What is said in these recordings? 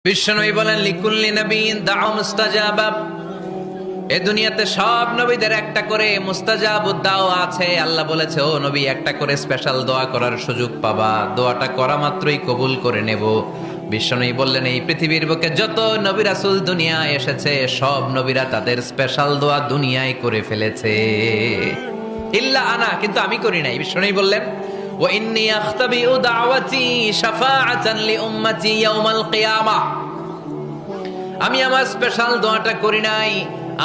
বিশ্বনবী বলেন লিকুল্লি নবিয়্যিন দাউ মুস্তাজাবা। এই দুনিয়াতে সব নবীদের একটা করে মুস্তাজাবুদ দাওয়া আছে। আল্লাহ বলেছে, ও নবী, একটা করে স্পেশাল দোয়া করার সুযোগ পাবা, দোয়াটা করা মাত্রই কবুল করে নেব। বিশ্বনবী বললেন, এই পৃথিবীর বুকে যত নবী রাসূল দুনিয়ায় এসেছে সব নবীরা তাদের স্পেশাল দোয়া দুনিয়ায় করে ফেলেছে, ইল্লা আনা, কিন্তু আমি করি নাই। বিশ্বনবী বললেন, ওয়া ইন্নী আখতাবিউ দাওয়াতি শাফাআতান লি উম্মতি ইয়াউমাল কিয়ামাহ। আমি আমার স্পেশাল দোয়াটা করি নাই,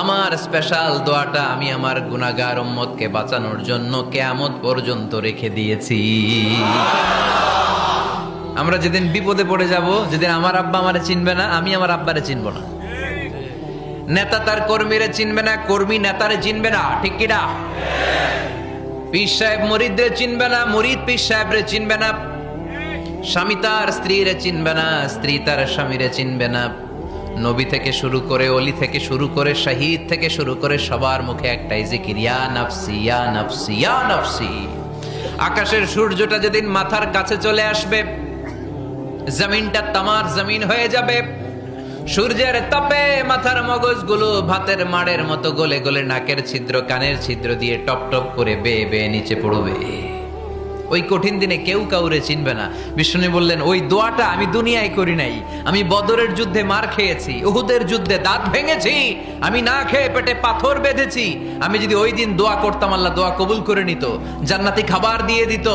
আমার স্পেশাল দোয়াটা আমি আমার গুনাহগার উম্মতকে বাঁচানোর জন্য কিয়ামত পর্যন্ত রেখে দিয়েছি। আমরা যেদিন বিপদে পড়ে যাব, যেদিন আমার আব্বা আমারে চিনবে না, আমি আমার আব্বারে চিনব না, নেতা তার কর্মীরে চিনবে না, কর্মী নেতারে চিনবে না, ঠিক কি না? পীর সাহেব মুরিদরে চিনবে না, মুরিদ পীর সাহেবরে চিনবে না, স্বামী তার স্ত্রীরে চিনবে না, স্ত্রী তার স্বামীরে চিনবে না। নবী থেকে শুরু করে, অলি থেকে শুরু করে, শহীদ থেকে শুরু করে সবার মুখে একটাই জিকির, ইয়া নাফসি ইয়া নাফসি ইয়া নাফসি। আকাশের সূর্যটা যেদিন মাথার কাছে চলে আসবে, জমিনটা তামার জমিন হয়ে যাবে, সূর্যের তাপে মাথার মগজগুলো ভাতের মাড়ের মতো গলে গলে নাকের ছিদ্র কানের ছিদ্র দিয়ে টপ টপ করে বেয়ে বেয়ে নিচে পড়বে। ওই কঠিন দিনে কেউ কাউরে চিনবে না। বিষ্ণু বললেন, ওই দোয়াটা আমি দুনিয়ায় করি নাই, আমি বদরের যুদ্ধে মার খেয়েছি, উহুদের যুদ্ধে দাঁত ভেঙেছি, আমি না খেয়ে পেটে পাথর বেঁধেছি। আমি যদি ওই দিন দোয়া করতাম, আল্লাহ দোয়া কবুল করে নিত, জান্নাতি খাবার দিয়ে দিত,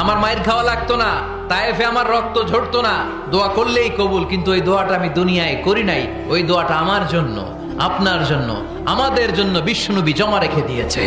আমার মায়ের খাওয়া লাগতো না, তায়েফে আমার রক্ত ঝরতো না, দোয়া করলেই কবুল। কিন্তু ওই দোয়াটা আমি দুনিয়ায় করি নাই, ওই দোয়াটা আমার জন্য, আপনার জন্য, আমাদের জন্য বিশ্বনবী জমা রেখে দিয়েছে।